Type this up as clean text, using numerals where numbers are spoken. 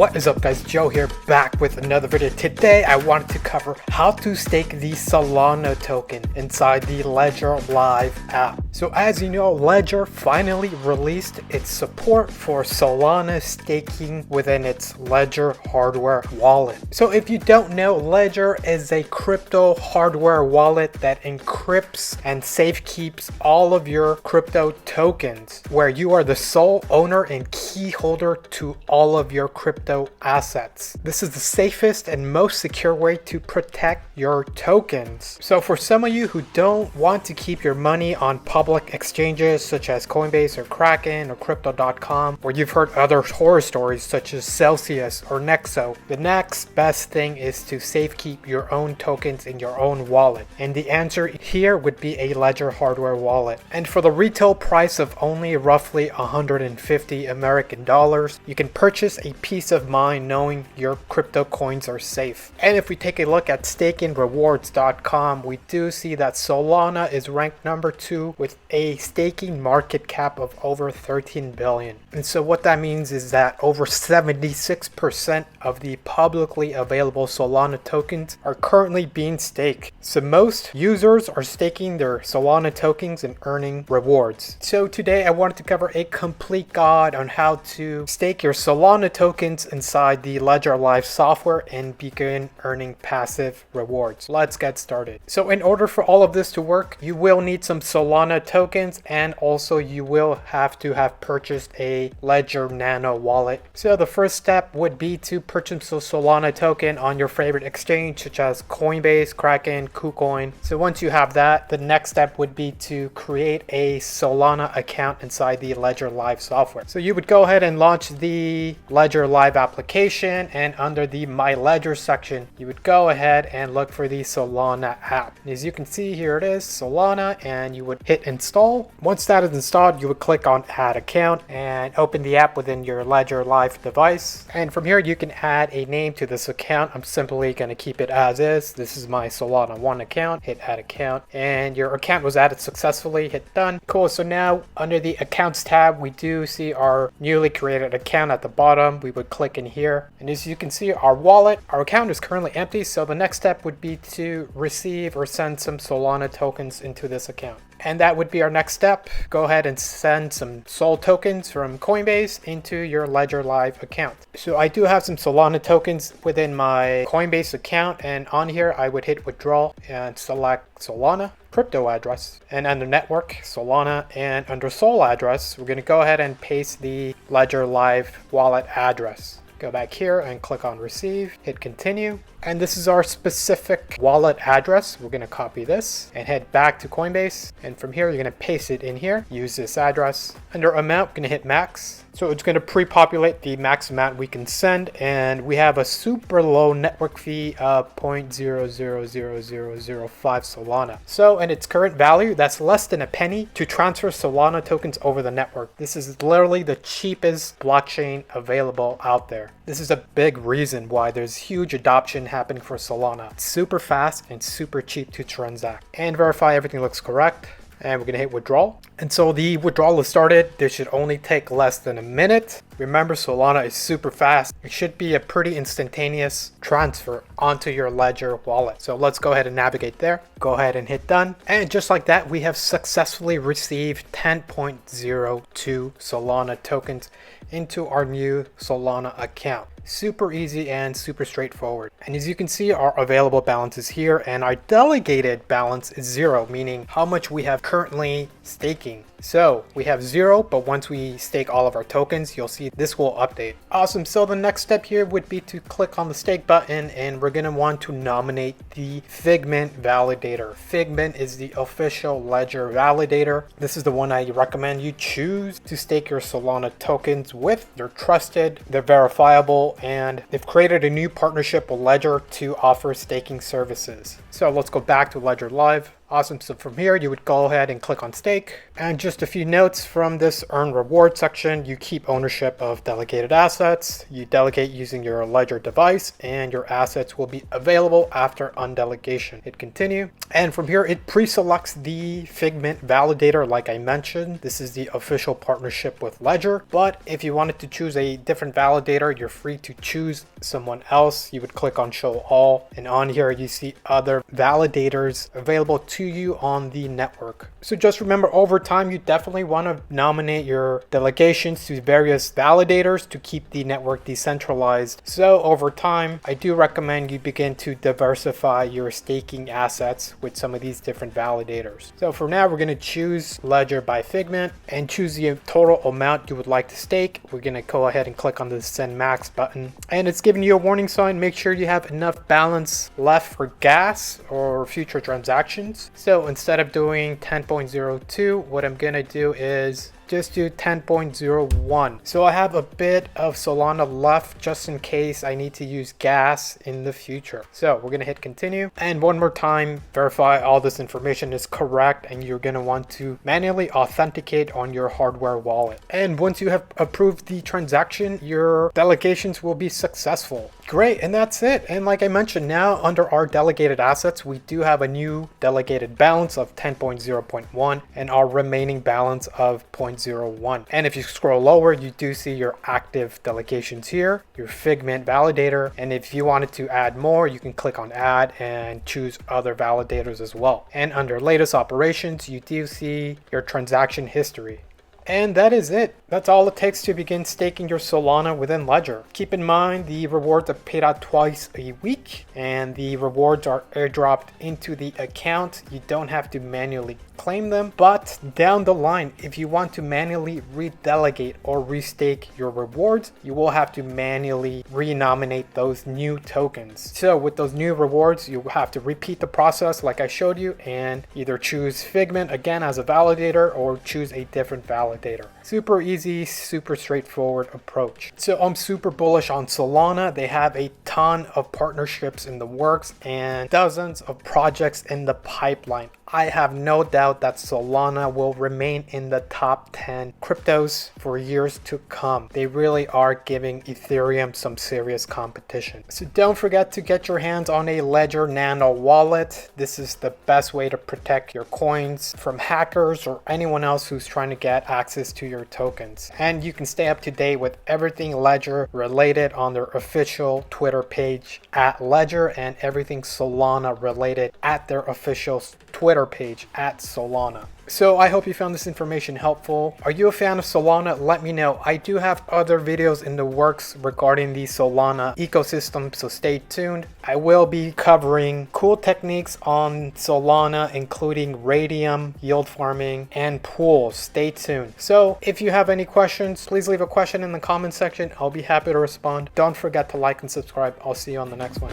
What is up guys, Joe here, back with another video. Today I wanted to cover how to stake the Solana token inside the Ledger Live app. So as you know, Ledger finally released its support for Solana staking within its Ledger hardware wallet. So if you don't know, Ledger is a crypto hardware wallet that encrypts and safekeeps all of your crypto tokens, where you are the sole owner and key holder to all of your crypto assets. This is the safest and most secure way to protect your tokens. So for some of you who don't want to keep your money on public exchanges such as Coinbase or Kraken or Crypto.com, or you've heard other horror stories such as Celsius or Nexo, the next best thing is to safekeep your own tokens in your own wallet. And the answer here would be a Ledger hardware wallet. And for the retail price of only roughly 150 American dollars, you can purchase a peace of mind knowing your crypto coins are safe. And if we take a look at stakingrewards.com, we do see that Solana is ranked number 2 with a staking market cap of over 13 billion. And so what that means is that over 76% of the publicly available Solana tokens are currently being staked. So most users are staking their Solana tokens and earning rewards. So today I wanted to cover a complete guide on how to stake your Solana tokens inside the Ledger Live software and begin earning passive rewards. Let's get started. So in order for all of this to work, you will need some Solana tokens, and also you will have to have purchased a Ledger Nano wallet. So the first step would be to purchase a Solana token on your favorite exchange such as Coinbase, Kraken, KuCoin. So once you have that, the next step would be to create a Solana account inside the Ledger Live software. So you would go ahead and launch the Ledger Live application, and under the My Ledger section, you would go ahead and look for the Solana app. And as you can see, here it is, Solana, and you would hit install. Once that is installed, you would click on add account and open the app within your Ledger Live device. And from here, you can add a name to this account. I'm simply going to keep it as is. This is my Solana 1 account. Hit add account, and your account was added successfully. Hit done. Cool. So now under the accounts tab, we do see our newly created account at the bottom. We would click in here, and as you can see, our account is currently empty. So the next step would be to receive or send some Solana tokens into this account. And that would be our next step. Go ahead and send some Sol tokens from Coinbase into your Ledger Live account. So I do have some Solana tokens within my Coinbase account, and on here I would hit withdrawal and select Solana crypto address, and under network Solana, and under Sol address we're going to go ahead and paste the Ledger Live wallet address. Go back here and click on receive, hit continue, and this is our specific wallet address. We're going to copy this and head back to Coinbase, and from here you're going to paste it in here. Use this address. Under amount, we're going to hit max. So it's going to pre-populate the max amount we can send, and we have a super low network fee of 0.000005 Solana. So in its current value, that's less than a penny to transfer Solana tokens over the network. This is literally the cheapest blockchain available out there. This is a big reason why there's huge adoption happening for Solana. It's super fast and super cheap to transact. And verify everything looks correct. And we're going to hit withdrawal. And so the withdrawal is started. This should only take less than a minute. Remember, Solana is super fast. It should be a pretty instantaneous transfer onto your Ledger wallet. So let's go ahead and navigate there. Go ahead and hit done. And just like that, we have successfully received 10.02 Solana tokens into our new Solana account. Super easy and super straightforward. And as you can see, our available balance is here, and our delegated balance is 0, meaning how much we have currently staking. So we have 0, but once we stake all of our tokens, you'll see this will update. Awesome. So the next step here would be to click on the stake button, and we're going to want to nominate the Figment validator. Figment is the official Ledger validator. This is the one I recommend you choose to stake your Solana tokens with. They're trusted, they're verifiable, and they've created a new partnership with Ledger to offer staking services. So let's go back to Ledger Live. Awesome. So from here, you would go ahead and click on stake. And just a few notes from this earn reward section. You keep ownership of delegated assets. You delegate using your Ledger device, and your assets will be available after undelegation. Hit continue. And from here, it pre-selects the Figment validator like I mentioned. This is the official partnership with Ledger. But if you wanted to choose a different validator, you're free to choose someone else. You would click on show all, and on here you see other validators available to you on the network. So just remember, over time you definitely want to nominate your delegations to various validators to keep the network decentralized. So over time, I do recommend you begin to diversify your staking assets with some of these different validators. So for now, we're going to choose Ledger by Figment and choose the total amount you would like to stake. We're going to go ahead and click on the send max button, and it's giving you a warning sign. Make sure you have enough balance left for gas or future transactions. So instead of doing 10.02, what I'm going to do is just do 10.01. So I have a bit of Solana left just in case I need to use gas in the future. So we're going to hit continue. And one more time, verify all this information is correct, and you're going to want to manually authenticate on your hardware wallet. And once you have approved the transaction, your delegations will be successful. Great, and that's it. And like I mentioned, now under our delegated assets, we do have a new delegated balance of 10.0.1 and our remaining balance of 0.01. And if you scroll lower, you do see your active delegations here, your Figment validator. And if you wanted to add more, you can click on add and choose other validators as well. And under latest operations, you do see your transaction history. And that is it. That's all it takes to begin staking your Solana within Ledger. Keep in mind, the rewards are paid out twice a week, and the rewards are airdropped into the account. You don't have to manually claim them, but down the line, if you want to manually redelegate or restake your rewards, you will have to manually renominate those new tokens. So with those new rewards, you have to repeat the process like I showed you and either choose Figment again as a validator or choose a different validator. Super easy, super straightforward approach. So I'm super bullish on Solana. They have a ton of partnerships in the works and dozens of projects in the pipeline. I have no doubt that Solana will remain in the top 10 cryptos for years to come. They really are giving Ethereum some serious competition. So don't forget to get your hands on a Ledger Nano wallet. This is the best way to protect your coins from hackers or anyone else who's trying to get access to your tokens. And you can stay up to date with everything Ledger related on their official Twitter page at Ledger, and everything Solana related at their official Twitter page at Solana. So I hope you found this information helpful. Are you a fan of Solana? Let me know. I do have other videos in the works regarding the Solana ecosystem, so stay tuned. I will be covering cool techniques on Solana, including radium, yield farming, and pools. Stay tuned. So if you have any questions, please leave a question in the comment section. I'll be happy to respond. Don't forget to like and subscribe. I'll see you on the next one.